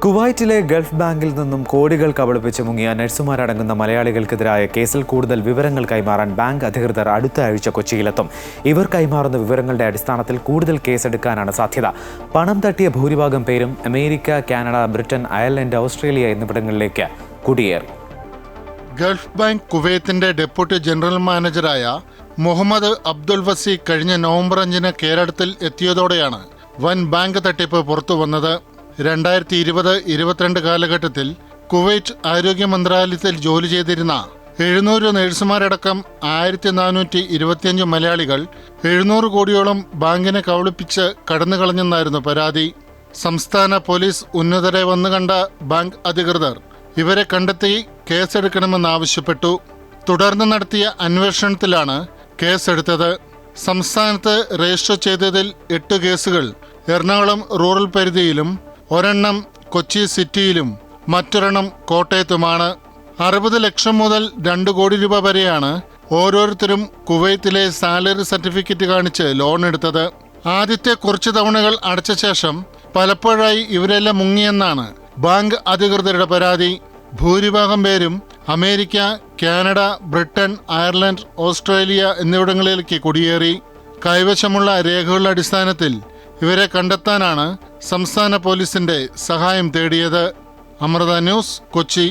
കുവൈറ്റിലെ ഗൾഫ് ബാങ്കിൽ നിന്നും കോടികൾ കബളിപ്പിച്ച് മുങ്ങിയ നഴ്സുമാരടങ്ങുന്ന മലയാളികൾക്കെതിരായ കേസിൽ കൂടുതൽ വിവരങ്ങൾ കൈമാറാൻ ബാങ്ക് അധികൃതർ അടുത്ത ആഴ്ച കൊച്ചിയിലെത്തും. ഇവർ കൈമാറുന്ന വിവരങ്ങളുടെ അടിസ്ഥാനത്തിൽ കൂടുതൽ കേസെടുക്കാനാണ് സാധ്യത. പണം തട്ടിയ ഭൂരിഭാഗം പേരും America, Canada, Britain, Ireland, Australia എന്നിവിടങ്ങളിലേക്ക് കുടിയേറി. ഗൾഫ് ബാങ്ക് കുവൈത്തിന്റെ ഡെപ്യൂട്ടി ജനറൽ മാനേജറായ മുഹമ്മദ് അബ്ദുൽ വസി കഴിഞ്ഞ നവംബർ 5 കേരളത്തിൽ എത്തിയതോടെയാണ് വൻ ബാങ്ക് തട്ടിപ്പ് പുറത്തുവന്നത്. 2020-22 കാലഘട്ടത്തിൽ കുവൈറ്റ് ആരോഗ്യ മന്ത്രാലയത്തിൽ ജോലി ചെയ്തിരുന്ന 700 നഴ്സുമാരടക്കം 1425 മലയാളികൾ 700 കോടിയോളം ബാങ്കിനെ കബളിപ്പിച്ച് കടന്നുകളഞ്ഞെന്നായിരുന്നു പരാതി. സംസ്ഥാന പോലീസ് ഉന്നതരെ വന്നുകണ്ട ബാങ്ക് അധികൃതർ ഇവരെ കണ്ടെത്തി കേസെടുക്കണമെന്നാവശ്യപ്പെട്ടു. തുടർന്ന് നടത്തിയ അന്വേഷണത്തിലാണ് കേസെടുത്തത്. സംസ്ഥാനത്ത് രജിസ്റ്റർ ചെയ്തതിൽ 8 കേസുകൾ എറണാകുളം റൂറൽ പരിധിയിലും ഒരെണ്ണം കൊച്ചി സിറ്റിയിലും മറ്റൊരെണ്ണം കോട്ടയത്തുമാണ്. 60 ലക്ഷം മുതൽ 2 കോടി രൂപ വരെയാണ് ഓരോരുത്തരും കുവൈത്തിലെ സാലറി സർട്ടിഫിക്കറ്റ് കാണിച്ച് ലോൺ എടുത്തത്. ആദ്യത്തെ കുറച്ച് തവണകൾ അടച്ച ശേഷം പലപ്പോഴായി ഇവരെല്ലാം മുങ്ങിയെന്നാണ് ബാങ്ക് അധികൃതരുടെ പരാതി. ഭൂരിഭാഗം പേരും America, Canada, Britain, Ireland, Australia എന്നിവിടങ്ങളിലേക്ക് കുടിയേറി. കൈവശമുള്ള രേഖകളുടെ അടിസ്ഥാനത്തിൽ ഇവരെ കണ്ടെത്താനാണ് സംസ്ഥാന പോലീസിന്റെ സഹായം തേടിയത്. അമൃത ന്യൂസ്, കൊച്ചി.